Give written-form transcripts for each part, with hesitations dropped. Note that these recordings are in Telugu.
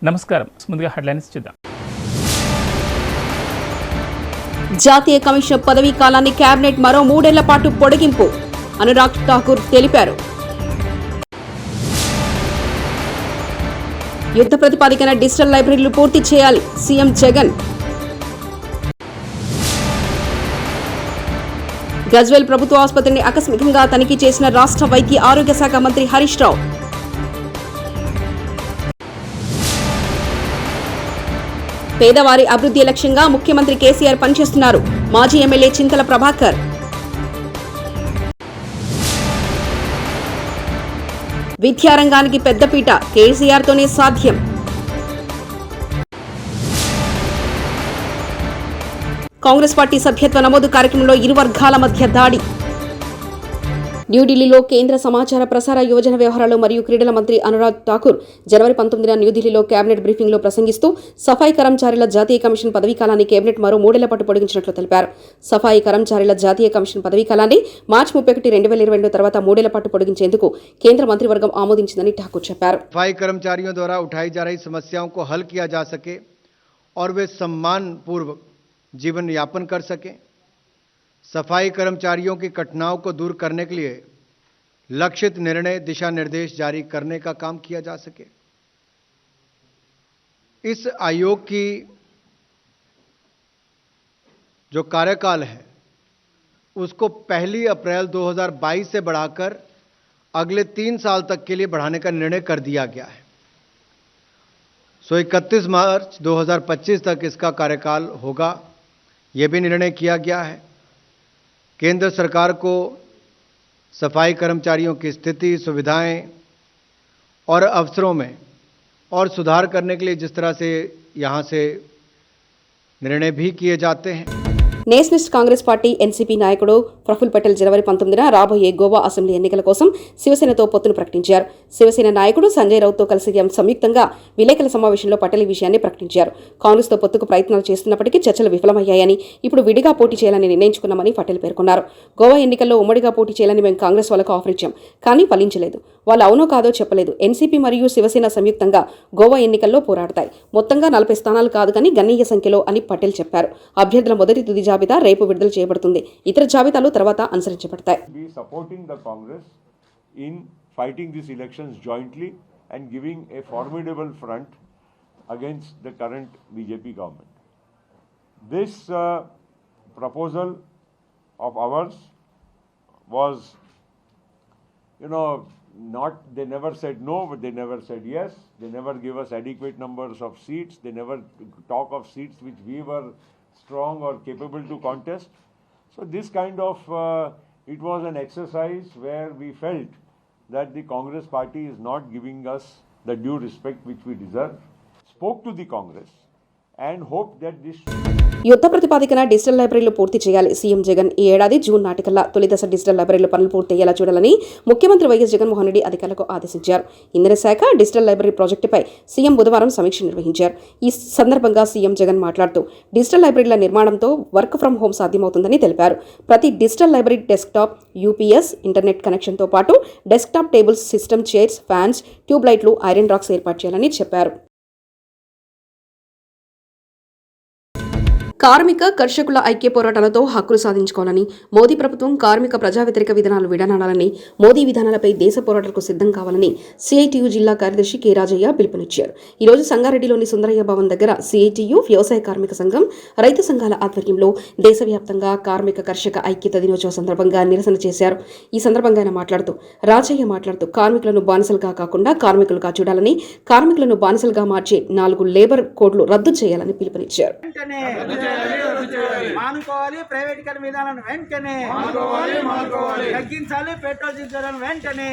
నమస్కారం. ముందుగా హెడ్లైన్స్ చూద్దాం. జాతీయ కమిషన్ పదవీ కాలాన్ని కేబినెట్ మరో 3 ఏళ్ల పాటు పొడిగింపు అనురాగ్ ఠాకూర్ తెలిపారు. యుద్ధ ప్రతిపాదికన డిజిటల్ లైబ్రరీలు పూర్తి చేయాలి సీఎం జగన్. గజ్వేల్ ప్రభుత్వ ఆసుపత్రిని ఆకస్మికంగా తనిఖీ చేసిన రాష్ట్ర వైద్య ఆరోగ్య శాఖ మంత్రి హరీష్ రావు. పేదవారి అభివృద్ధి లక్ష్యంగా ముఖ్యమంత్రి కేసీఆర్ పనిచేస్తున్నారు మాజీ ఎమ్మెల్యే చింతల ప్రభాకర్. విద్యారంగానికి పెద్దపీట కేసీఆర్తోనే సాధ్యం. కాంగ్రెస్ పార్టీ సభ్యత్వ నమోదు కార్యక్రమంలో ఇరు వర్గాల మధ్య దాడి. న్యూఢిల్లీలో కేంద్ర సమాచార ప్రసార యువజన వ్యవహారాలు మరియు క్రీడల మంత్రి అనురాగ్ ఠాకూర్ జనవరి 19న న్యూఢిల్లీలో కేబినెట్ బ్రీఫింగ్లో ప్రసంగిస్తూ సఫాయి కర్మచారుల జాతీయ కమిషన్ పదవీకాలాన్ని కేబినెట్ మరో 3 ఏళ్ల పాటు పొడిగించినట్లు తెలిపారు. సఫాయి కర్మచారుల జాతీయ కమిషన్ పదవీకాలాన్ని మార్చి 31, 2022 తర్వాత 3 ఏళ్ల పాటు పొడిగించేందుకు కేంద్ర మంత్రివర్గం ఆమోదించిందని ఠాకూర్ చెప్పారు. सफाई कर्मचारियों द्वारा उठाई जा रही समस्याओं को हल किया जा सके और वे सम्मानपूर्वक जीवन यापन कर सकें. सफाई कर्मचारियों की कठिनाइयों को दूर करने के लिए लक्षित निर्णय दिशा निर्देश जारी करने का काम किया जा सके. इस आयोग की जो कार्यकाल है उसको 1 अप्रैल 2022 से बढ़ाकर अगले 3 साल तक के लिए बढ़ाने का निर्णय कर दिया गया है. 31 मार्च 2025 तक इसका कार्यकाल होगा, यह भी निर्णय किया गया है. केंद्र सरकार को सफाई कर्मचारियों की स्थिति, सुविधाएं और अवसरों में और सुधार करने के लिए जिस तरह से यहाँ से निर्णय भी किए जाते हैं. నేషనలిస్ట్ కాంగ్రెస్ పార్టీ ఎన్సీపీ నాయకుడు ప్రఫుల్ పటేల్ జనవరి 19న రాబోయే గోవా అసెంబ్లీ ఎన్నికల కోసం శివసేనతో పొత్తును ప్రకటించారు. శివసేన నాయకుడు సంజయ్ రౌత్తో కలిసి సంయుక్తంగా విలేకరుల సమావేశంలో పటేల్ ఈ విషయాన్ని ప్రకటించారు. కాంగ్రెస్తో పొత్తుకు ప్రయత్నాలు చేస్తున్నప్పటికీ చర్చలు విఫలమయ్యాయని, ఇప్పుడు విడిగా పోటీ చేయాలని నిర్ణయించుకున్నామని పటేల్ పేర్కొన్నారు. గోవా ఎన్నికల్లో ఉమ్మడిగా పోటీ చేయాలని మేము కాంగ్రెస్ వాళ్ళకు ఆఫర్ ఇచ్చాం, కానీ ఫలించలేదు. వాళ్ళు అవునో కాదో చెప్పలేదు. ఎన్సీపీ మరియు శివసేన సంయుక్తంగా గోవా ఎన్నికల్లో పోరాడతాయి. మొత్తంగా 40 స్థానాలు కాదు కానీ గణనీయ సంఖ్యలో అని పటేల్ చెప్పారు. అభ్యర్థుల మొదటి తుది జాబితా రేపు విడుదల చేయబడుతుంది. ఇతర జాబితాలు తర్వాత అనుసరించబడతాయి. We supporting the Congress in fighting these elections jointly and giving a formidable front against the current BJP government. This proposal of ours was, they never said no, but they never said yes. They never gave us adequate numbers of seats. They never talk of seats which we were strong or capable to contest. So this kind of, it was an exercise where we felt that the Congress party is not giving us the due respect which we deserve. Spoke to the Congress and hoped that this యుద్ధ ప్రతిపాదికన డిజిటల్ లైబ్రరీలు పూర్తి చేయాలి సీఎం జగన్. ఈ ఏడాది జూన్ నాటికల్లా తొలిదశ డిజిటల్ లైబ్రరీల పనులు పూర్తయ్యేలా చూడాలని ముఖ్యమంత్రి వైఎస్ జగన్మోహన్ రెడ్డి అధికారులకు ఆదేశించారు. ఇంధన శాఖ డిజిటల్ లైబ్రరీ ప్రాజెక్టుపై సీఎం బుధవారం సమీక్ష నిర్వహించారు. ఈ సందర్భంగా సీఎం జగన్ మాట్లాడుతూ డిజిటల్ లైబ్రరీల నిర్మాణంతో వర్క్ ఫ్రం హోం సాధ్యమవుతుందని తెలిపారు. ప్రతి digital library desktop, UPS, internet కనెక్షన్తో పాటు desktop tables, system chairs, fans, tube లైట్లు, ఐరన్ రాక్స్ ఏర్పాటు చేయాలని చెప్పారు. కార్మిక కర్షకుల ఐక్య పోరాటాలతో హక్కులు సాధించుకోవాలని, మోదీ ప్రభుత్వం కార్మిక ప్రజా వ్యతిరేక విధానాలు విడనాడాలని, మోదీ విధానాలపై దేశ పోరాటాలకు సిద్ధం కావాలని సిఐటియు జిల్లా కార్యదర్శి కె రాజయ్య పిలుపునిచ్చారు. ఈ రోజు సంగారెడ్డిలోని సుందరయ్య భవన్ దగ్గర సిఐటియు, వ్యవసాయ కార్మిక సంఘం, రైతు సంఘాల ఆధ్వర్యంలో దేశవ్యాప్తంగా కార్మిక కర్షక ఐక్యత దినోత్సవ సందర్భంగా నిరసన చేశారు. ఈ సందర్భంగా ఆయన రాజయ్య మాట్లాడుతూ కార్మికులను బానిసలుగా కాకుండా కార్మికులుగా చూడాలని, కార్మికులను బానిసలుగా మార్చే 4 లేబర్ కోడ్లు రద్దు చేయాలని పిలుపునిచ్చారు. మానుకోవాలి ప్రైవేటీకరణ విధానాన్ని వెంటనే తగ్గించాలి, పెట్రోల్ డీజిల్ వెంటనే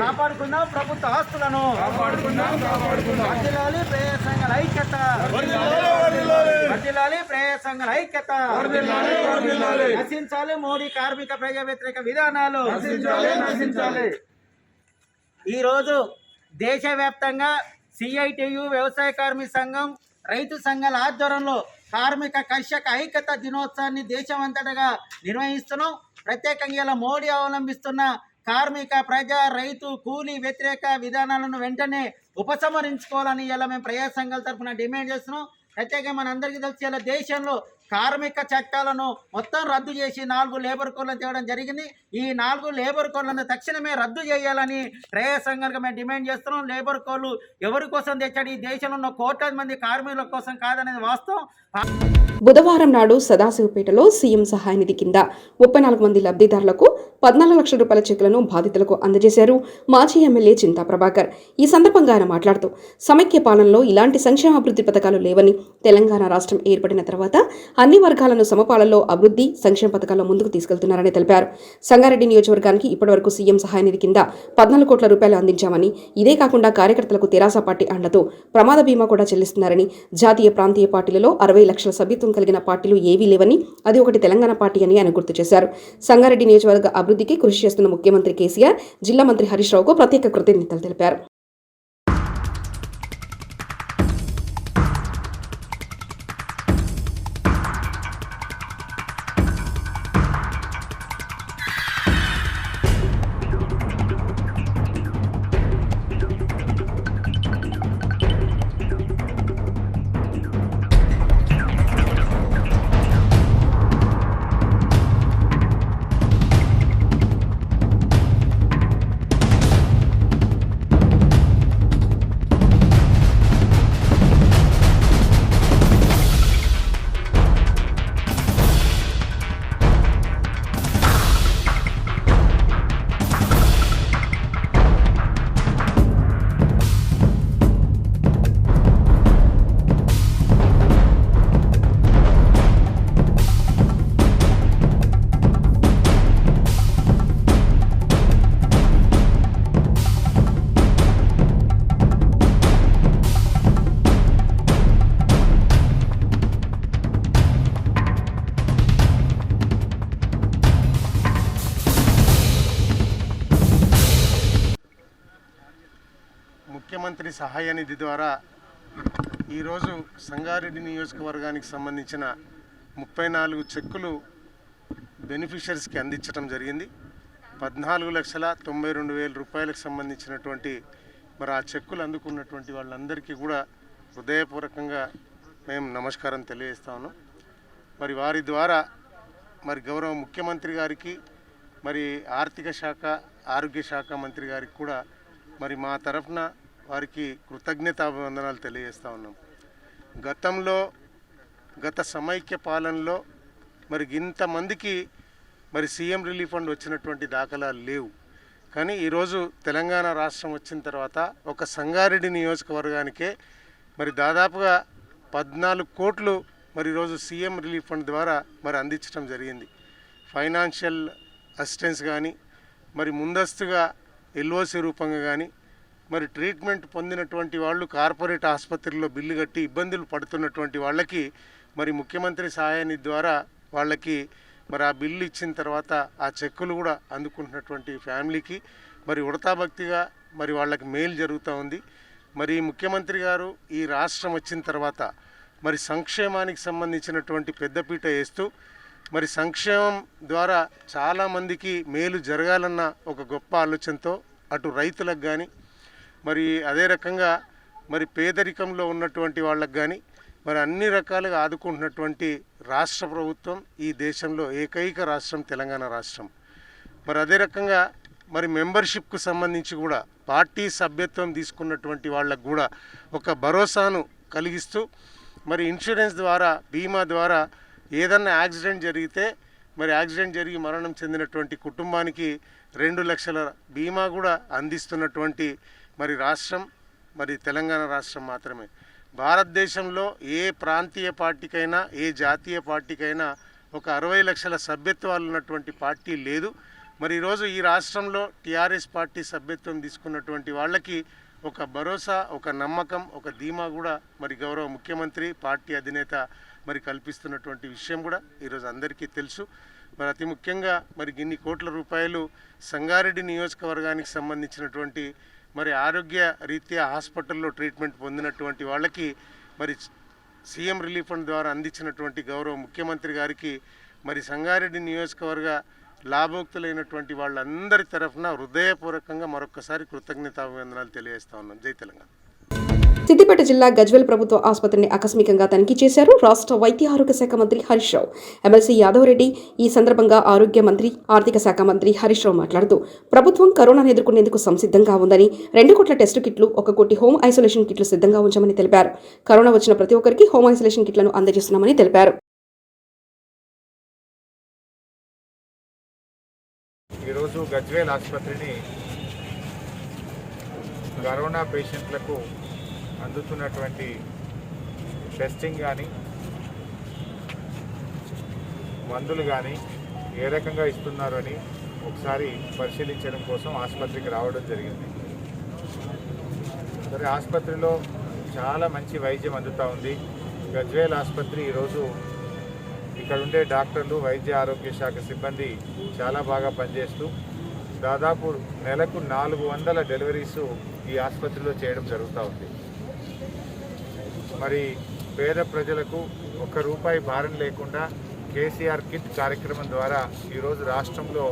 కాపాడుకుందాం, ప్రభుత్వ ఆస్తులను వర్ధిల్లాలి, ప్రజా సంఘాల ఐక్యత వర్ధిల్లాలి, ప్రజా సంఘాల ఐక్యత నశించాలి, మోడీ కార్మిక ప్రజా వ్యతిరేక విధానాలు నశించాలి. ఈరోజు దేశవ్యాప్తంగా సిఐటియు, వ్యవసాయ కార్మిక సంఘం, రైతు సంఘాల ఆధ్వర్యంలో కార్మిక కర్షక ఐక్యత దినోత్సవాన్ని దేశమంతటగా నిర్వహిస్తున్నాం. ప్రత్యేకంగా ఇలా మోడీ అవలంబిస్తున్న కార్మిక ప్రజా రైతు కూలీ వ్యతిరేక విధానాలను వెంటనే ఉపసంహరించుకోవాలని ఇలా మేము ప్రజా సంఘాల తరఫున డిమాండ్ చేస్తున్నాం. ప్రత్యేకంగా మన అందరికీ తెలిసి ఇలా దేశంలో కార్మిక చట్టాలను మొత్తం రద్దు చేసి 4 లేబర్ కోడ్లను తేవడం జరిగింది. ఈ 4 లేబర్ కోడ్లను తక్షణమే రద్దు చేయాలని ప్రజా సంఘాలుగా మేము డిమాండ్ చేస్తున్నాం. లేబర్ కోడ్లు ఎవరి కోసం తెచ్చాడు? ఈ దేశంలో ఉన్న కోట్లాది మంది కార్మికుల కోసం కాదనేది వాస్తవం. బుధవారం నాడు సదాశివపేటలో సీఎం సహాయ నిధి కింద 34 మంది లబ్ధిదారులకు 14 లక్షల రూపాయల చెక్కులను బాధితులకు అందజేశారు మాజీ ఎమ్మెల్యే చింతా ప్రభాకర్. ఈ సందర్భంగా ఆయన మాట్లాడుతూ సమైక్య పాలనలో ఇలాంటి సంక్షేమాభివృద్ధి పథకాలు లేవని, తెలంగాణ రాష్ట్రం ఏర్పడిన తర్వాత అన్ని వర్గాలను సమపాలనలో అభివృద్ధి సంక్షేమ పథకాల్లో ముందుకు తీసుకెళ్తున్నారని తెలిపారు. సంగారెడ్డి నియోజకవర్గానికి ఇప్పటివరకు సీఎం సహాయ నిధి కింద 14 కోట్ల రూపాయలు అందించామని, ఇదే కాకుండా కార్యకర్తలకు తెరాస పార్టీ అండతో ప్రమాద బీమా కూడా చెల్లిస్తున్నారని, జాతీయ ప్రాంతీయ పార్టీలలో 60 లక్షల సభ్యత్వం కలిగిన పార్టీలు ఏవీ లేవని, అది ఒకటి తెలంగాణ పార్టీ అని ఆయన గుర్తు చేశారు. సంగారెడ్డి నియోజకవర్గ అభివృద్ధికి కృషి చేస్తున్న ముఖ్యమంత్రి కేసీఆర్, జిల్లా మంత్రి హరీష్ రావుకు ప్రత్యేక కృతజ్ఞతలు తెలిపారు. ముఖ్యమంత్రి సహాయ నిధి ద్వారా ఈరోజు సంగారెడ్డి నియోజకవర్గానికి సంబంధించిన 34 చెక్కులు బెనిఫిషరీస్కి అందించడం జరిగింది. 14,92,000 రూపాయలకు సంబంధించినటువంటి మరి ఆ చెక్కులు అందుకున్నటువంటి వాళ్ళందరికీ కూడా హృదయపూర్వకంగా మేము నమస్కారం తెలియజేస్తాను. మరి వారి ద్వారా మరి గౌరవ ముఖ్యమంత్రి గారికి, మరి ఆర్థిక శాఖ, ఆరోగ్య శాఖ మంత్రి గారికి కూడా మరి మా తరఫున వారికి కృతజ్ఞతాభివందనాలు తెలియజేస్తూ ఉన్నాం. గత సమైక్య పాలనలో మరి ఇంతమందికి మరి సీఎం రిలీఫ్ ఫండ్ వచ్చినటువంటి దాఖలాలు లేవు. కానీ ఈరోజు తెలంగాణ రాష్ట్రం వచ్చిన తర్వాత ఒక సంగారెడ్డి నియోజకవర్గానికే మరి దాదాపుగా 14 కోట్లు మరి ఈరోజు సీఎం రిలీఫ్ ఫండ్ ద్వారా మరి అందించడం జరిగింది. ఫైనాన్షియల్ అసిస్టెన్స్ కానీ, మరి ముందస్తుగా ఎల్ఓసి రూపంగా కానీ, మరి ట్రీట్మెంట్ పొందినటువంటి వాళ్ళు కార్పొరేట్ ఆసుపత్రుల్లో బిల్లు కట్టి ఇబ్బందులు పడుతున్నటువంటి వాళ్ళకి మరి ముఖ్యమంత్రి సహాయ నిధి ద్వారా వాళ్ళకి మరి ఆ బిల్లు ఇచ్చిన తర్వాత ఆ చెక్కులు కూడా అందుకుంటున్నటువంటి ఫ్యామిలీకి మరి ఉడతాభక్తిగా మరి వాళ్ళకి మేలు జరుగుతూ ఉంది. మరి ముఖ్యమంత్రి గారు ఈ రాష్ట్రం వచ్చిన తర్వాత మరి సంక్షేమానికి సంబంధించినటువంటి పెద్దపీట వేస్తూ మరి సంక్షేమం ద్వారా చాలామందికి మేలు జరగాలన్న ఒక గొప్ప ఆలోచనతో అటు రైతులకు కానీ, మరి అదే రకంగా మరి పేదరికంలో ఉన్నటువంటి వాళ్ళకు కానీ మరి అన్ని రకాలుగా ఆదుకుంటున్నటువంటి రాష్ట్ర ప్రభుత్వం ఈ దేశంలో ఏకైక రాష్ట్రం తెలంగాణ రాష్ట్రం. మరి అదే రకంగా మరి మెంబర్షిప్కు సంబంధించి కూడా పార్టీ సభ్యత్వం తీసుకున్నటువంటి వాళ్ళకు కూడా ఒక భరోసాను కలిగిస్తూ మరి ఇన్సూరెన్స్ ద్వారా, బీమా ద్వారా ఏదన్నా యాక్సిడెంట్ జరిగితే మరి యాక్సిడెంట్ జరిగి మరణం చెందినటువంటి కుటుంబానికి 2 లక్షల బీమా కూడా అందిస్తున్నటువంటి మరి రాష్ట్రం మరి తెలంగాణ రాష్ట్రం మాత్రమే. భారతదేశంలో ఏ ప్రాంతీయ పార్టీకైనా, ఏ జాతీయ పార్టీకైనా ఒక 60 లక్షల సభ్యత్వాలు ఉన్నటువంటి పార్టీ లేదు. మరి ఈరోజు ఈ రాష్ట్రంలో టీఆర్ఎస్ పార్టీ సభ్యత్వం తీసుకున్నటువంటి వాళ్ళకి ఒక భరోసా, ఒక నమ్మకం, ఒక ధీమా కూడా మరి గౌరవ ముఖ్యమంత్రి, పార్టీ అధినేత మరి కల్పిస్తున్నటువంటి విషయం కూడా ఈరోజు అందరికీ తెలుసు. మరి అతి ముఖ్యంగా మరి ఇన్ని కోట్ల రూపాయలు సంగారెడ్డి నియోజకవర్గానికి సంబంధించినటువంటి మరి ఆరోగ్య రీత్యా హాస్పిటల్లో ట్రీట్మెంట్ పొందినటువంటి వాళ్ళకి మరి సీఎం రిలీఫ్ ఫండ్ ద్వారా అందించినటువంటి గౌరవ ముఖ్యమంత్రి గారికి మరి సంగారెడ్డి నియోజకవర్గ లాభోక్తులైనటువంటి వాళ్ళందరి తరఫున హృదయపూర్వకంగా మరొకసారి కృతజ్ఞతాభివందనాలు తెలియజేస్తా ఉన్నాం. జై తెలంగాణ. సిద్దిపేట జిల్లా గజ్వేల్ ప్రభుత్వ ఆసుపత్రిని ఆకస్మికంగా తనిఖీ చేశారు రాష్ట్ర వైద్య ఆరోగ్య శాఖ మంత్రి హరీష్ రావు. ఎమ్మెల్సీ యాదవ్ రెడ్డి ఈ సందర్భంగా ఆరోగ్య మంత్రి, ఆర్థిక శాఖ మంత్రి హరీష్ రావు మాట్లాడుతూ ప్రభుత్వం కరోనాను ఎదుర్కొనేందుకు సంసిద్ధంగా ఉందని, 2 కోట్ల టెస్టు కిట్లు, 1 కోటి హోమ్ ఐసోలేషన్ కిట్లు సిద్ధంగా ఉంచామని తెలిపారు. కరోనా వచ్చిన ప్రతి ఒక్కరికి హోమ్ ఐసోలేషన్ కిట్లను అందజేస్తున్నామని తెలిపారు. ఈరోజు గజ్వేల్ ఆసుపత్రిని కరోనా పేషెంట్లకు అందుతున్నటువంటి టెస్టింగ్ కానీ, మందులు కానీ ఏ రకంగా ఇస్తున్నారు అని ఒకసారి పరిశీలించడం కోసం ఆసుపత్రికి రావడం జరిగింది. సరే, ఆసుపత్రిలో చాలా మంచి వైద్యం అందుతూ ఉంది. గజ్వేల్ ఆసుపత్రి ఈరోజు ఇక్కడ ఉండే డాక్టర్లు, వైద్య ఆరోగ్య శాఖ సిబ్బంది చాలా బాగా పనిచేస్తూ దాదాపు నెలకు 400 డెలివరీసు ఈ ఆసుపత్రిలో చేయడం జరుగుతూ ఉంది. మరి పేద ప్రజలకు ₹1 భారం లేకుండా కేసీఆర్ కిట్ కార్యక్రమం ద్వారా ఈరోజు రాష్ట్రంలో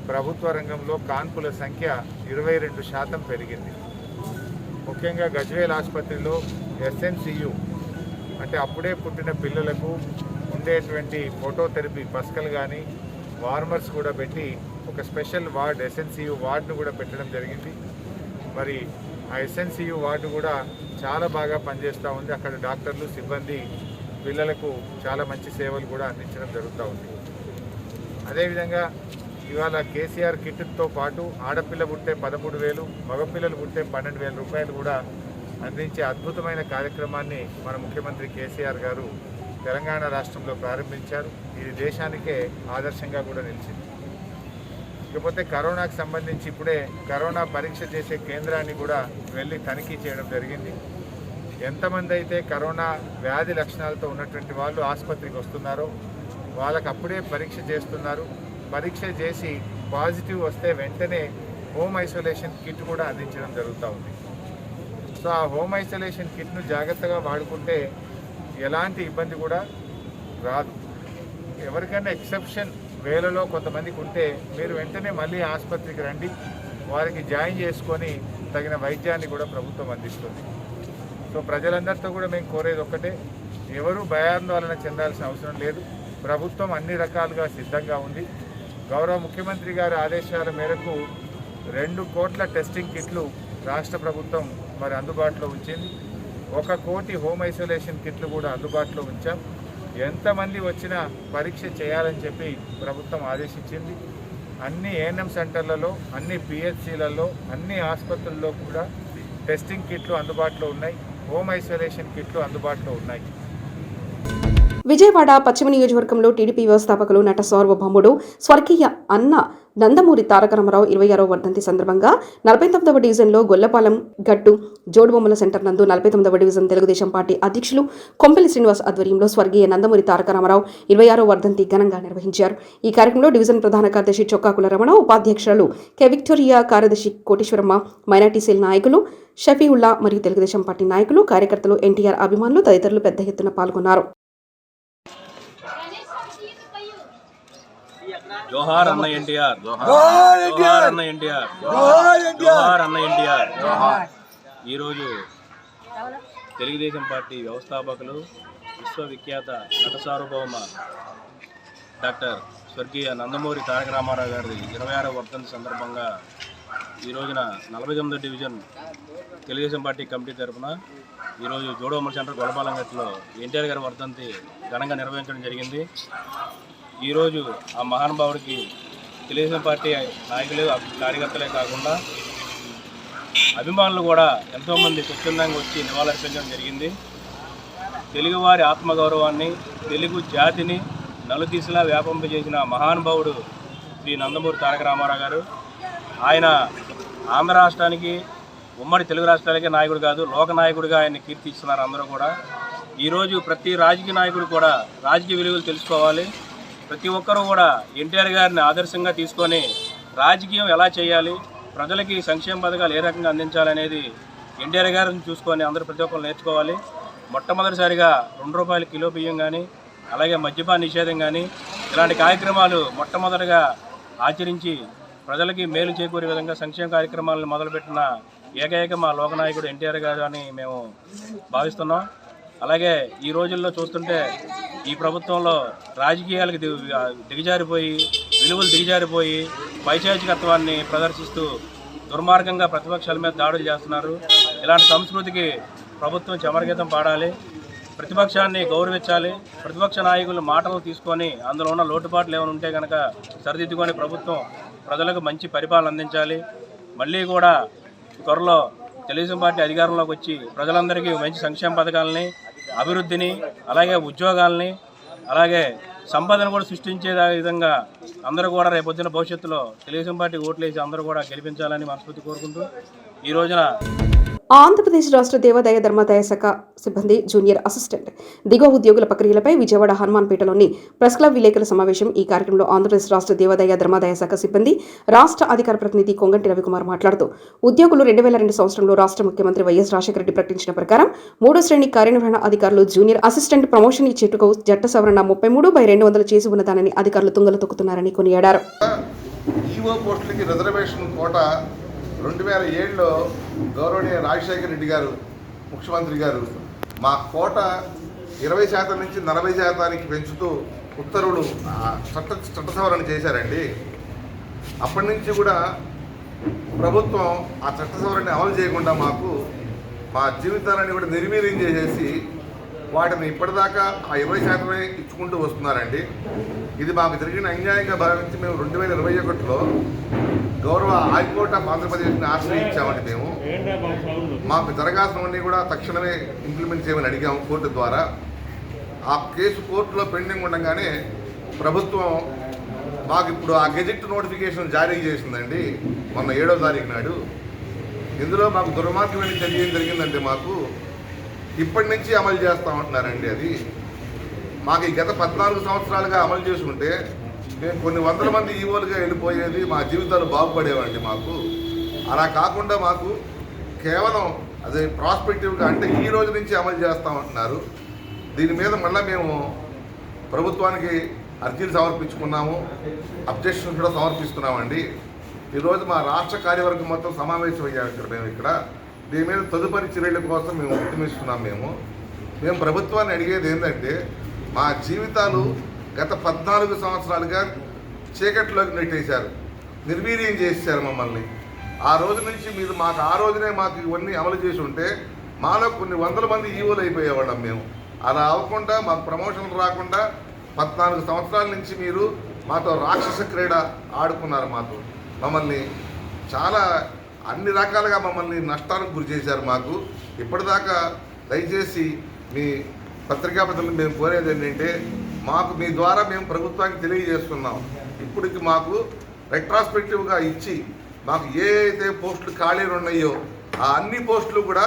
ప్రభుత్వ రంగంలో కాన్పుల సంఖ్య 22% పెరిగింది. ముఖ్యంగా గజ్వేల్ ఆసుపత్రిలో SNCU అంటే అప్పుడే పుట్టిన పిల్లలకు ఉండేటువంటి ఫోటోథెరపీ పస్కలు కానీ, వార్మర్స్ కూడా పెట్టి ఒక స్పెషల్ వార్డ్ SNCU వార్డును కూడా పెట్టడం జరిగింది. మరి ఆ SNCU వార్డు కూడా చాలా బాగా పనిచేస్తూ ఉంది. అక్కడ డాక్టర్లు, సిబ్బంది పిల్లలకు చాలా మంచి సేవలు కూడా అందించడం జరుగుతూ ఉంది. అదేవిధంగా ఇవాళ కేసీఆర్ కిట్తో పాటు ఆడపిల్ల పుట్టే 13,000, మగపిల్లలు పుట్టే 12,000 రూపాయలు కూడా అందించే అద్భుతమైన కార్యక్రమాన్ని మన ముఖ్యమంత్రి కేసీఆర్ గారు తెలంగాణ రాష్ట్రంలో ప్రారంభించారు. ఇది దేశానికే ఆదర్శంగా కూడా నిలిచింది. ఇకపోతే కరోనాకు సంబంధించి ఇప్పుడే కరోనా పరీక్ష చేసే కేంద్రాన్ని కూడా వెళ్ళి తనిఖీ చేయడం జరిగింది. ఎంతమంది అయితే కరోనా వ్యాధి లక్షణాలతో ఉన్నటువంటి వాళ్ళు ఆసుపత్రికి వస్తున్నారో వాళ్ళకి అప్పుడే పరీక్ష చేస్తున్నారు. పరీక్ష చేసి పాజిటివ్ వస్తే వెంటనే హోమ్ ఐసోలేషన్ కిట్ కూడా అందించడం జరుగుతూ ఉంది. సో ఆ హోమ్ ఐసోలేషన్ కిట్ను జాగ్రత్తగా వాడుకుంటే ఎలాంటి ఇబ్బంది కూడా రాదు. ఎవరికైనా ఎక్సెప్షన్ వేలలో కొంతమందికి ఉంటే మీరు వెంటనే మళ్ళీ ఆసుపత్రికి రండి, వారికి జాయిన్ చేసుకొని తగిన వైద్యాన్ని కూడా ప్రభుత్వం అందిస్తుంది. సో ప్రజలందరితో కూడా మేము కోరేది ఒక్కటే, ఎవరు భయాందోళన చెందాల్సిన అవసరం లేదు. ప్రభుత్వం అన్ని రకాలుగా సిద్ధంగా ఉంది. గౌరవ ముఖ్యమంత్రి గారి ఆదేశాల మేరకు 2 కోట్ల టెస్టింగ్ కిట్లు రాష్ట్ర ప్రభుత్వం మరి అందుబాటులో ఉంచింది. 1 కోటి హోమ్ ఐసోలేషన్ కిట్లు కూడా అందుబాటులో ఉంచాం. ఎంతమంది వచ్చినా పరీక్ష చేయాలని చెప్పి ప్రభుత్వం ఆదేశించింది. అన్ని ANM సెంటర్లలో, అన్ని PHCలలో, అన్ని ఆసుపత్రుల్లో కూడా టెస్టింగ్ కిట్లు అందుబాటులో ఉన్నాయి. హోమ్ ఐసోలేషన్ కిట్లు అందుబాటులో ఉన్నాయి. విజయవాడ పశ్చిమ నియోజకవర్గంలో టీడీపీ వ్యవస్థాపకులు, నట సార్వభౌముడు స్వర్గీయ అన్న నందమూరి తారక రామారావు 26వ వర్ధంతి సందర్భంగా 49వ డివిజన్లో గొల్లపాలెం గట్టు జోడుబొమ్మల సెంటర్ నందు 49వ డివిజన్ తెలుగుదేశం పార్టీ అధ్యక్షులు కొంపెల్లి శ్రీనివాస్ ఆధ్వర్యంలో స్వర్గీయ నందమూరి తారక రామారావు 26వ వర్ధంతి ఘనంగా నిర్వహించారు. ఈ కార్యక్రమంలో డివిజన్ ప్రధాన కార్యదర్శి చొక్కాకుల రమణ, ఉపాధ్యక్షురాలు కె విక్టోరియా, కార్యదర్శి కోటేశ్వరమ్మ, మైనార్టీ సెల్ నాయకులు షఫీవుల్లా మరియు తెలుగుదేశం పార్టీ నాయకులు, కార్యకర్తలు, ఎన్టీఆర్ అభిమానులు తదితరులు పెద్ద ఎత్తున పాల్గొన్నారు. జోహార్ అన్న ఎన్టీఆర్, జోహార్ అన్న ఎన్టీఆర్, జోహార్ అన్న ఎన్టీఆర్. ఈరోజు తెలుగుదేశం పార్టీ వ్యవస్థాపకులు, విశ్వవిఖ్యాత నట సార్వభౌమ డాక్టర్ స్వర్గీయ నందమూరి తారక రామారావు గారి 26వ వర్ధంతి సందర్భంగా ఈ రోజున 49వ డివిజన్ తెలుగుదేశం పార్టీ కమిటీ తరఫున ఈరోజు జోడోమల సెంటర్ గొల్లపాలెం గట్టులో ఎన్టీఆర్ గారి వర్ధంతి ఘనంగా నిర్వహించడం జరిగింది. ఈరోజు ఆ మహానుభావుడికి తెలుగుదేశం పార్టీ నాయకులు, కార్యకర్తలే కాకుండా అభిమానులు కూడా ఎంతోమంది స్వచ్ఛందంగా వచ్చి నివాళులర్పించడం జరిగింది. తెలుగువారి ఆత్మగౌరవాన్ని, తెలుగు జాతిని నలుదిశలా వ్యాపింపజేసిన మహానుభావుడు శ్రీ నందమూరి తారక రామారావు గారు. ఆయన ఆంధ్ర రాష్ట్రానికి, ఉమ్మడి తెలుగు రాష్ట్రాలకే నాయకుడు కాదు, లోక నాయకుడిగా ఆయన్ని కీర్తిస్తున్నారు అందరూ కూడా. ఈరోజు ప్రతి రాజకీయ నాయకుడు కూడా రాజకీయ విలువలు తెలుసుకోవాలి. ప్రతి ఒక్కరూ కూడా ఎన్టీఆర్ గారిని ఆదర్శంగా తీసుకొని రాజకీయం ఎలా చేయాలి, ప్రజలకి సంక్షేమ పథకాలు ఏ రకంగా అందించాలనేది ఎన్టీఆర్ గారిని చూసుకొని అందరూ ప్రతి ఒక్కరు నేర్చుకోవాలి. మొట్టమొదటిసారిగా ₹2 కిలో బియ్యం కానీ, అలాగే మద్యపాన నిషేధం కానీ, ఇలాంటి కార్యక్రమాలు మొట్టమొదటిగా ఆచరించి ప్రజలకి మేలు చేకూరే విధంగా సంక్షేమ కార్యక్రమాలను మొదలుపెట్టిన ఏకైక మా లోకనాయకుడు ఎన్టీఆర్ గారు అని మేము భావిస్తున్నాం. అలాగే ఈ రోజుల్లో చూస్తుంటే ఈ ప్రభుత్వంలో రాజకీయాలకు దిగజారిపోయి విలువలు దిగజారిపోయి పైశాచికత్వాన్ని ప్రదర్శిస్తూ దుర్మార్గంగా ప్రతిపక్షాల మీద దాడులు చేస్తున్నారు. ఇలాంటి సంస్కృతికి ప్రభుత్వం చమరగీతం పాడాలి, ప్రతిపక్షాన్ని గౌరవించాలి. ప్రతిపక్ష నాయకుల మాటలు తీసుకొని అందులో ఉన్న లోటుపాట్లు ఏమైనా ఉంటే కనుక సరిదిద్దుకొని ప్రభుత్వం ప్రజలకు మంచి పరిపాలన అందించాలి. మళ్ళీ కూడా త్వరలో తెలుగుదేశం పార్టీ అధికారంలోకి వచ్చి ప్రజలందరికీ మంచి సంక్షేమ పథకాలని, అభివృద్ధిని, అలాగే ఉద్యోగాలని, అలాగే సంపదను కూడా సృష్టించే విధంగా అందరూ కూడా రేపొద్దున భవిష్యత్తులో తెలుగుదేశం పార్టీ ఓట్లేసి అందరూ కూడా గెలిపించాలని మనస్ఫూర్తి కోరుకుంటూ ఈ రోజున ఆంధ్రప్రదేశ్ రాష్ట్ర దేవాదాయ ధర్మాదాయ శాఖ సిబ్బంది జూనియర్ అసిస్టెంట్ దిగువ ఉద్యోగుల ప్రక్రియలపై విజయవాడ హనుమాన్పేటలోని ప్రెస్ క్లబ్ విలేకరుల సమావేశం. ఈ కార్యక్రమంలో ఆంధ్రప్రదేశ్ రాష్ట్ర దేవాదాయ ధర్మాదాయ శాఖ సిబ్బంది రాష్ట్ర అధికార ప్రతినిధి కొంగంటి రవికుమార్ మాట్లాడుతూ ఉద్యోగులు 2002 సంవత్సరంలో రాష్ట్ర ముఖ్యమంత్రి వైఎస్ రాజశేఖర రెడ్డి ప్రకటించిన ప్రకారం 3వ శ్రేణి కార్యనిర్వహణ అధికారులు జూనియర్ అసిస్టెంట్ ప్రమోషన్ ఇచ్చేట్టుకు చట్ట సవరణ 33/200 చేసి ఉన్నదానని అధికారులు తుంగలు తొక్కుతున్నారని కొనియాడారు. 2007లో గౌరవనీయ రాజశేఖర రెడ్డి గారు ముఖ్యమంత్రి గారు మా కోట 20% నుంచి 40% పెంచుతూ ఉత్తర్వులు చట్ట సవరణ చేశారండి. అప్పటి నుంచి కూడా ప్రభుత్వం ఆ చట్ట సవరణని అమలు చేయకుండా మా జీవితాలని కూడా నిర్వీర్యం చేసేసి వాటిని ఇప్పటిదాకా ఆ 20% ఇచ్చుకుంటూ వస్తున్నారండి. ఇది మాకు జరిగిన అన్యాయంగా భావించి మేము 2021లో గౌరవ హైకోర్టు ఆఫ్ ఆంధ్రప్రదేశ్ని ఆశ్రయించామని మేము మాకు జరగాల్సినవన్నీ కూడా తక్షణమే ఇంప్లిమెంట్ చేయమని అడిగాము కోర్టు ద్వారా. ఆ కేసు కోర్టులో పెండింగ్ ఉండగానే ప్రభుత్వం మాకు ఇప్పుడు ఆ గెజెట్ నోటిఫికేషన్ జారీ చేసిందండి మొన్న 7వ తారీఖు నాడు. ఇందులో మాకు దుర్మార్గమైన చర్య ఏం జరిగిందంటే మాకు ఇప్పటి నుంచి అమలు చేస్తామంటున్నారండి. అది మాకు ఈ గత 14 సంవత్సరాలుగా అమలు చేసుకుంటే మేము కొన్ని వందల మంది ఈవోలుగా వెళ్ళిపోయేది, మా జీవితాలు బాగుపడేవండి. మాకు అలా కాకుండా మాకు కేవలం అదే ప్రాస్పెక్టివ్గా అంటే ఈ రోజు నుంచి అమలు చేస్తామంటున్నారు. దీని మీద మళ్ళీ మేము ప్రభుత్వానికి అర్జీలు సమర్పించుకున్నాము, అబ్జెక్షన్స్ కూడా సమర్పిస్తున్నామండి. ఈరోజు మా రాష్ట్ర కార్యవర్గం మొత్తం సమావేశం అయ్యాము మేము ఇక్కడ. దీని మీద తదుపరి చర్యల కోసం మేము ఉద్యమిస్తున్నాం. మేము ప్రభుత్వాన్ని అడిగేది ఏంటంటే మా జీవితాలు గత 14 సంవత్సరాలుగా చీకట్లోకి నెట్టేశారు, నిర్వీర్యం చేశారు మమ్మల్ని. ఆ రోజు నుంచి మీరు ఆ రోజునే మాకు ఇవన్నీ అమలు చేసి ఉంటే మాలో కొన్ని వందల మంది ఈవోలు అయిపోయేవాళ్ళం మేము. అలా అవ్వకుండా మాకు ప్రమోషన్లు రాకుండా 14 సంవత్సరాల నుంచి మీరు మాతో రాక్షస క్రీడ ఆడుకున్నారు. మమ్మల్ని చాలా అన్ని రకాలుగా మమ్మల్ని నష్టాలకు గురి చేశారు. మాకు ఇప్పటిదాకా దయచేసి మీ పత్రికా ప్రతినిధులు మేము కోరేది ఏంటంటే మాకు మీ ద్వారా మేము ప్రభుత్వానికి తెలియజేస్తున్నాం. ఇప్పటికి మాకు రెట్రాస్పెక్టివ్గా ఇచ్చి మాకు ఏ అయితే పోస్టులు ఖాళీలు ఉన్నాయో ఆ అన్ని పోస్టులు కూడా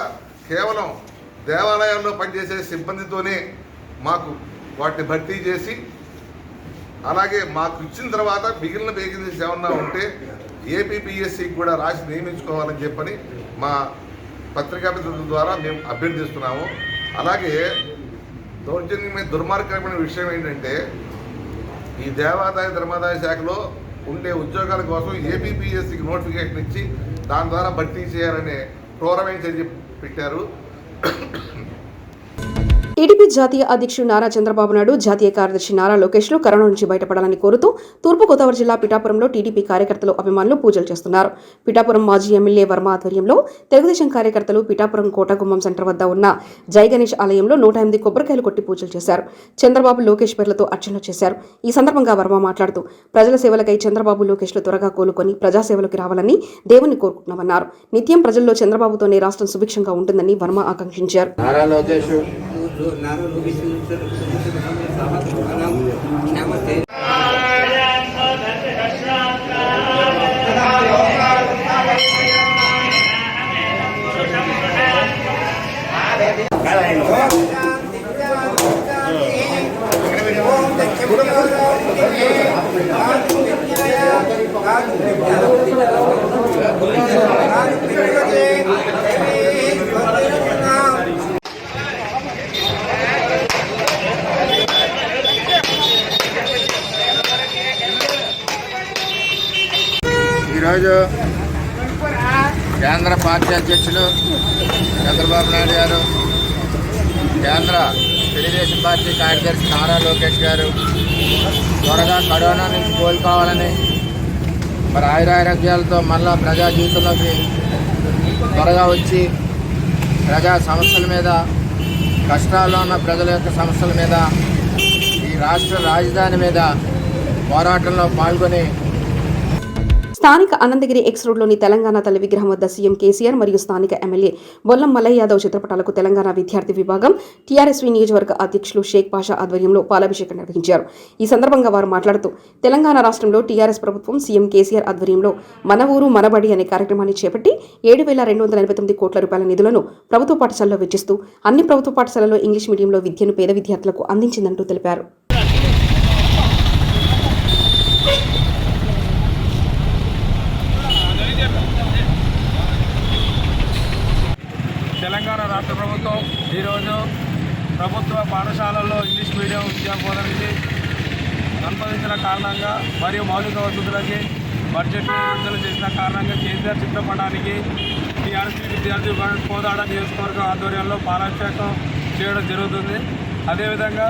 కేవలం దేవాలయాల్లో పనిచేసే సిబ్బందితోనే మాకు వాటిని భర్తీ చేసి, అలాగే మాకు ఇచ్చిన తర్వాత మిగిలిన వేకెన్సీస్ ఏమన్నా ఉంటే ఏపీపీఎస్సీకి కూడా రాసి నియమించుకోవాలని చెప్పని మా పత్రికా ప్రతినిధుల ద్వారా మేము అభ్యర్థిస్తున్నాము. అలాగే దౌర్జన్యమైన దుర్మార్గమైన విషయం ఏంటంటే ఈ దేవాదాయ ధర్మాదాయ శాఖలో ఉండే ఉద్యోగాల కోసం ఏపీపీఎస్సీకి నోటిఫికేషన్ ఇచ్చి దాని ద్వారా భర్తీ చేయాలనే క్రూరమైన చర్య పెట్టారు. టీడీపీ జాతీయ అధ్యక్షుడు నారా చంద్రబాబు నాయుడు, జాతీయ కార్యదర్శి నారా లోకేష్లు కరోనా నుంచి బయటపడాలని కోరుతూ తూర్పుగోదావరి జిల్లా పిఠాపురంలో టీడీపీ కార్యకర్తలు, అభిమానులు పూజలు చేస్తున్నారు. పిఠాపురం మాజీ ఎమ్మెల్యే వర్మ ఆధ్వర్యంలో తెలుగుదేశం కార్యకర్తలు పిఠాపురం కోటగుమ్మం సెంటర్ వద్ద ఉన్న జై గణేష్ ఆలయంలో 108 కొబ్బరికాయలు కొట్టి పూజలు చేశారు. చంద్రబాబు, లోకేష్ పేర్లతో అర్చనలు చేశారు. ఈ సందర్భంగా వర్మ మాట్లాడుతూ ప్రజల సేవలకై చంద్రబాబు, లోకేష్లు త్వరగా కోలుకొని ప్రజాసేవలోకి రావాలని దేవుని కోరుకుంటున్నామన్నారు. నిత్యం ప్రజల్లో చంద్రబాబుతోనే రాష్ట్రం సుభిక్షంగా ఉంటుందని వర్మ ఆకాంక్షించారు. ఈరోజు కేంద్ర పార్టీ అధ్యక్షులు చంద్రబాబు నాయుడు గారు, కేంద్ర తెలుగుదేశం పార్టీ కార్యదర్శి నారా లోకేష్ గారు త్వరగా కరోనా నుంచి కోలుకోవాలని, మరి ఆయురారోగ్యాలతో మళ్ళా ప్రజా జీవితంలోకి త్వరగా వచ్చి ప్రజా సమస్యల మీద, కష్టాల్లో ఉన్న ప్రజల యొక్క సమస్యల మీద, ఈ రాష్ట్ర రాజధాని మీద పోరాటంలో పాల్గొని స్థానిక అనంతగిరి ఎక్స్ రోడ్లోని తెలంగాణ తల్లి విగ్రహం వద్ద సీఎం కేసీఆర్ మరియు స్థానిక ఎమ్మెల్యే బొల్లం మల్లయ్య యాదవ్ చిత్రపటాలకు తెలంగాణ విద్యార్థి విభాగం టీఆర్ఎస్వి నియోజకవర్గ అధ్యక్షులు షేక్ పాషా ఆధ్వర్యంలో పాలాభిషేకం నిర్వహించారు. ఈ సందర్భంగా వారు మాట్లాడుతూ తెలంగాణ రాష్ట్రంలో టీఆర్ఎస్ ప్రభుత్వం సీఎం కేసీఆర్ ఆధ్వర్యంలో మన ఊరు మనబడి అనే కార్యక్రమాన్ని చేపట్టి 7,289 కోట్ల రూపాయల నిధులను ప్రభుత్వ పాఠశాలలో వెచ్చిస్తూ అన్ని ప్రభుత్వ పాఠశాలలో ఇంగ్లీష్ మీడియంలో విద్యను పేద విద్యార్థులకు అందించిందంటూ తెలిపారు. తెలంగాణ రాష్ట్ర ప్రభుత్వం ఈరోజు ప్రభుత్వ పాఠశాలల్లో ఇంగ్లీష్ మీడియం విద్యా బోధనకి అనుమతించిన కారణంగా మరియు మౌలిక వసతులకి బడ్జెట్ విడుదల చేసిన కారణంగా కేసీఆర్ చిత్రపటానికి టీఆర్ఎస్ విద్యార్థి కోదాడ నియోజకవర్గం ఆధ్వర్యంలో పాలాభిషేకం చేయడం జరుగుతుంది. అదేవిధంగా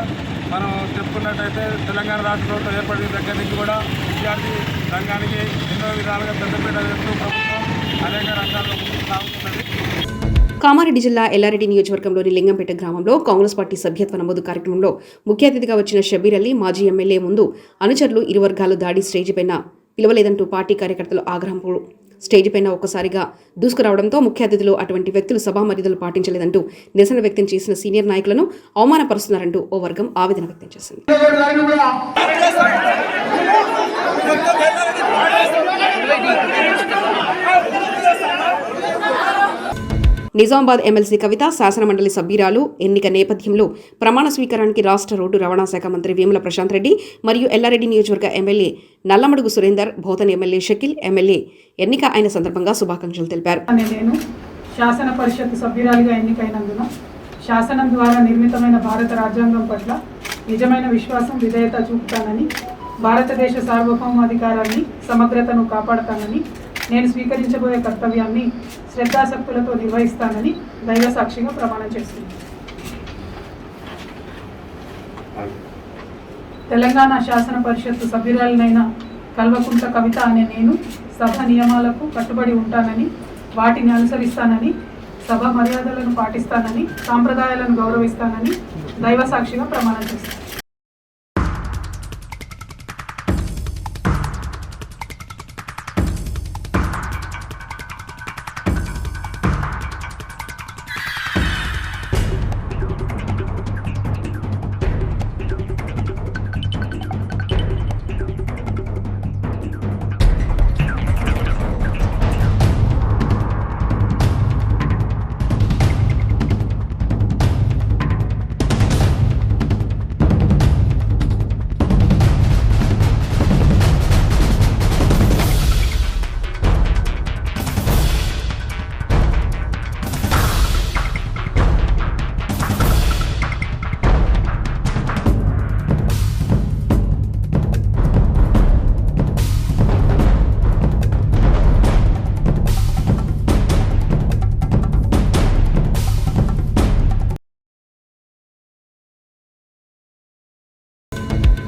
మనం చెప్పుకున్నట్టయితే తెలంగాణ రాష్ట్ర ప్రభుత్వం ఏర్పడిన దగ్గర నుంచి కూడా విద్యార్థి రంగానికి ఎన్నో విధాలుగా పెద్దపీట వేస్తూ ప్రభుత్వం అనేక రంగాల్లో ముందుకు సాగుతున్నది. కామారెడ్డి జిల్లా ఎల్లారెడ్డి నియోజకవర్గంలోని లింగంపేట గ్రామంలో కాంగ్రెస్ పార్టీ సభ్యత్వ నమోదు కార్యక్రమంలో ముఖ్య అతిథిగా వచ్చిన షబీర్ అలీ మాజీ ఎమ్మెల్యే ముందు అనుచరులు ఇరు వర్గాలు దాడి స్టేజిపైన పిలవలేదంటూ పార్టీ కార్యకర్తలు ఆగ్రహంతో స్టేజిపైన ఒక్కసారిగా దూసుకురావడంతో ముఖ్య అతిథులు అటువంటి వ్యక్తులు సభా మర్యాదలు పాటించలేదంటూ నిరసన వ్యక్తం చేసిన సీనియర్ నాయకులను అవమానపరుస్తున్నారంటూ ఓ వర్గం ఆవేదన వ్యక్తం చేసింది. నిజామాబాద్ ఎమ్మెల్సీ కవిత శాసనమండలి సభ్యురాలు ఎన్నిక నేపథ్యంలో ప్రమాణ స్వీకారానికి రాష్ట్ర రోడ్డు రవాణా శాఖ మంత్రి వేముల ప్రశాంత్ రెడ్డి మరియు ఎల్లారెడ్డి నియోజకవర్గ MLA Nallamadugu Surender, Bodhan MLA Shakeel MLA ఎన్నిక అయిన సందర్భంగా శుభాకాంక్షలు తెలిపారు. నేను శాసన పరిషత్ సభ్యురాలిగా ఎన్నికైనందున శాసనం ద్వారా నిర్మితమైన భారత రాజ్యాంగం పట్ల నిజమైన విశ్వాసం, విధేయత చూపుతానని, భారతదేశ సార్వభౌమాధికారాన్ని, సమగ్రతను కాపాడతానని, నేను స్వీకరించబోయే కర్తవ్యాన్ని శ్రద్ధాశక్తులతో నిర్వహిస్తానని దైవ సాక్షిగా ప్రమాణం చేస్తున్నాను. తెలంగాణ శాసన పరిషత్తు సభ్యురాలినైన కల్వకుంట్ల కవిత అనే నేను సభ నియమాలకు కట్టుబడి ఉంటానని, వాటిని అనుసరిస్తానని, సభ మర్యాదలను పాటిస్తానని, సాంప్రదాయాలను గౌరవిస్తానని దైవ సాక్షిగా ప్రమాణం చేస్తాను.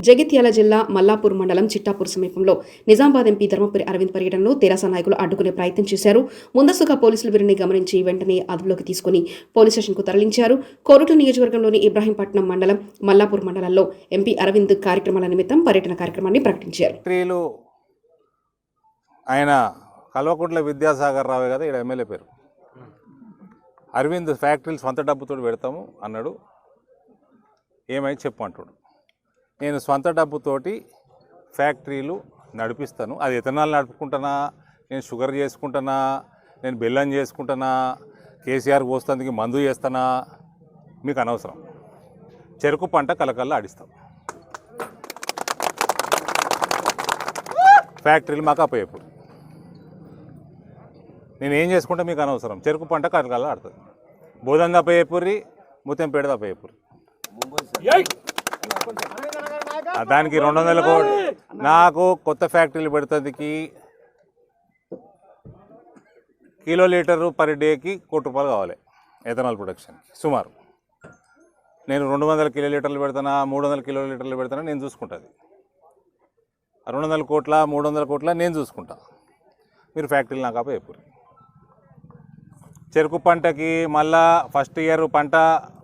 జగిత్యాల జిల్లా మల్లాపూర్ మండలం చిట్టాపూర్ సమీపంలో నిజామాబాద్ ఎంపీ ధర్మపురి అరవింద్ పర్యటనను తెరాస నాయకులు అడ్డుకునే ప్రయత్నం చేశారు. ముందస్తుగా పోలీసులు వీరిని గమనించి వెంటనే అదుపులోకి తీసుకుని పోలీస్ స్టేషన్కు తరలించారు. కోరుట్ల నియోజకవర్గంలోని ఇబ్రాహీంపట్నం మండలం మల్లాపూర్ మండలంలో ఎంపీ అరవింద్ కార్యక్రమాల నిమిత్తం పర్యటన కార్యక్రమాన్ని ప్రకటించారు. ఆయన కల్వకుంట్ల విద్యాసాగర్ రావే కదా ఇక్కడ ఎమ్మెల్యే పేరు. అరవింద్ ఫ్యాక్టరీలు సొంత డబ్బుతో పెడతాము అన్నాడు. ఏమైంది చెప్పు అంటాడు. నేను సొంత డబ్బుతోటి ఫ్యాక్టరీలు నడిపిస్తాను. అది ఎథనాల్ నడుపుకుంటానా, నేను షుగర్ చేసుకుంటానా, నేను బెల్లం చేసుకుంటానా, కేసీఆర్ పోస్తందుకు మందు చేస్తానా మీకు అనవసరం. చెరుకు పంట కలకల్లా ఆడిస్తాం. ఫ్యాక్టరీలు మాకు అప్పయ్యప్పుడు నేను ఏం చేసుకుంటా మీకు అనవసరం. చెరుకు పంట కలకల్లా ఆడుతుంది. బోధన తప్పయ్యపుర్రి, ముత్తంపేట తప్పయ్యపుర్రి. దానికి 200 కోట్లు నాకు కొత్త ఫ్యాక్టరీలు పెడుతుందికి కిలోలీటరు పర్ డేకి ₹1 కోటి కావాలి ఎథనాల్ ప్రొడక్షన్కి సుమారు. నేను 200 కిలోలీటర్లు పెడతానా 300 కిలోలీటర్లు పెడతానా నేను చూసుకుంటుంది. 200 కోట్ల 300 కోట్ల నేను చూసుకుంటా. మీరు ఫ్యాక్టరీలు నాకు చెప్పారు. చెరుకు పంటకి మళ్ళా ఫస్ట్ ఇయర్ పంట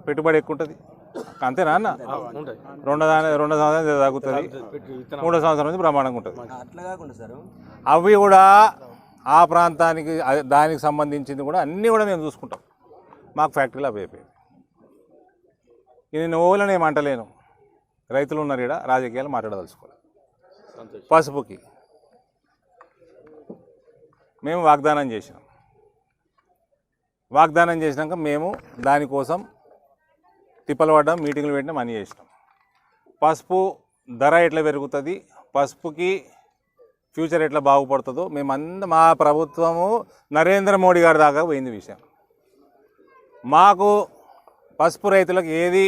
పెట్టుబడి ఎక్కువ ఉంటుంది అంతేనా అన్న? 2 సంవత్సరాలు తగ్గుతుంది, 3వ సంవత్సరం నుంచి బ్రహ్మాండంగా ఉంటుంది. అవి కూడా ఆ ప్రాంతానికి దానికి సంబంధించింది కూడా అన్నీ కూడా మేము చూసుకుంటాం. మాకు ఫ్యాక్టరీలు అవి అయిపోయాయి. నేను ఓలని ఏమంటలేను, రైతులు ఉన్నారు ఇక్కడ, రాజకీయాలు మాట్లాడదలుచుకోవాలి. పసుపుకి మేము వాగ్దానం చేసినాం. వాగ్దానం చేసినాక మేము దానికోసం తిప్పలు పడ్డాం, మీటింగ్లు పెట్టినాం, అన్నీ చేసినాం. పసుపు ధర ఎట్లా పెరుగుతుంది, పసుపుకి ఫ్యూచర్ ఎట్లా బాగుపడుతుందో మా ప్రభుత్వము నరేంద్ర మోడీ గారి దాకా పోయింది విషయం. మాకు పసుపు రైతులకు ఏది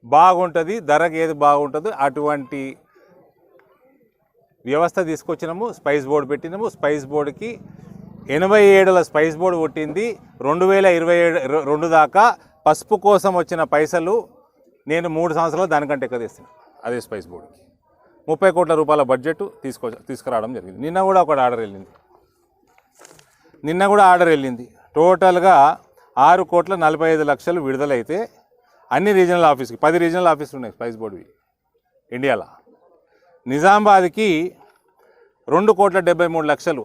బాగుంటుంది, ధరకు ఏది బాగుంటుందో అటువంటి వ్యవస్థ తీసుకొచ్చినాము. స్పైస్ బోర్డు పెట్టినాము. స్పైస్ బోర్డుకి 87ల స్పైస్ బోర్డు పుట్టింది. 2022 దాకా పసుపు కోసం వచ్చిన పైసలు నేను 3 సంవత్సరాలు దానికంటే ఎక్కువ తెస్తాను. అదే స్పైస్ బోర్డుకి ₹30 కోట్ల బడ్జెట్ తీసుకురావడం జరిగింది. నిన్న కూడా ఒక ఆర్డర్ వెళ్ళింది. టోటల్గా 6,45,00,000 విడుదలైతే అన్ని రీజనల్ ఆఫీస్కి 10 రీజనల్ ఆఫీసులు ఉన్నాయి స్పైస్ బోర్డువి ఇండియాలో. నిజామాబాద్కి 2,73,00,000.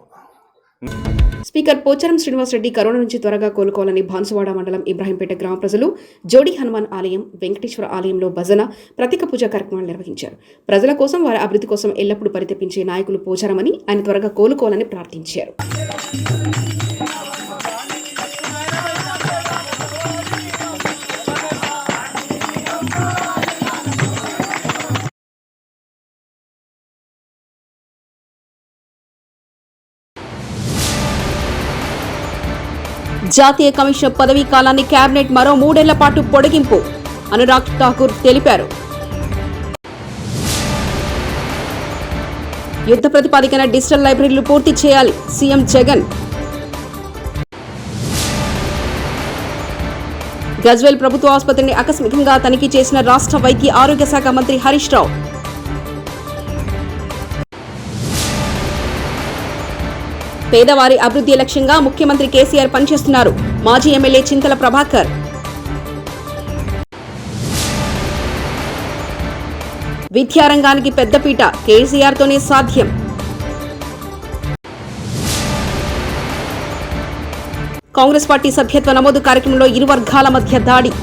స్పీకర్ పోచారం శ్రీనివాసరెడ్డి కరోనా నుంచి త్వరగా కోలుకోవాలని బాన్సువాడ మండలం ఇబ్రాహీంపేట గ్రామ ప్రజలు జోడి హనుమాన్ ఆలయం, వెంకటేశ్వర ఆలయంలో భజన, ప్రత్యేక పూజా కార్యక్రమాలు నిర్వహించారు. ప్రజల కోసం, వారి అభివృద్ధి కోసం ఎల్లప్పుడూ పరితపించే నాయకులు పోచారమని ఆయన త్వరగా కోలుకోవాలని ప్రార్థించారు. జాతీయ కమిషనర్ పదవీ కాలాన్ని కేబినెట్ మరో 3 ఏళ్ల పాటు పొడిగింపు అనురాగ్ ఠాకూర్ తెలిపారు. యుద్ధ ప్రతిపాదికన డిజిటల్ లైబ్రరీలు పూర్తి చేయాలి సీఎం జగన్. గజ్వేల్ ప్రభుత్వ ఆసుపత్రిని ఆకస్మికంగా తనిఖీ చేసిన రాష్ట్ర వైద్య ఆరోగ్య శాఖ మంత్రి హరీష్ రావు. పేదవారి అభివృద్ధి లక్ష్యంగా ముఖ్యమంత్రి కేసీఆర్ పనిచేస్తున్నారు మాజీ ఎమ్మెల్యే చింతల ప్రభాకర్. విద్యారంగానికి పెద్దపీట కేసీఆర్తోనే సాధ్యం. కాంగ్రెస్ పార్టీ సభ్యత్వ నమోదు కార్యక్రమంలో ఇరు వర్గాల మధ్య దాడి.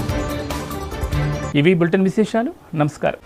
ఇవి బులెటిన్ విశేషాలు. నమస్కారం.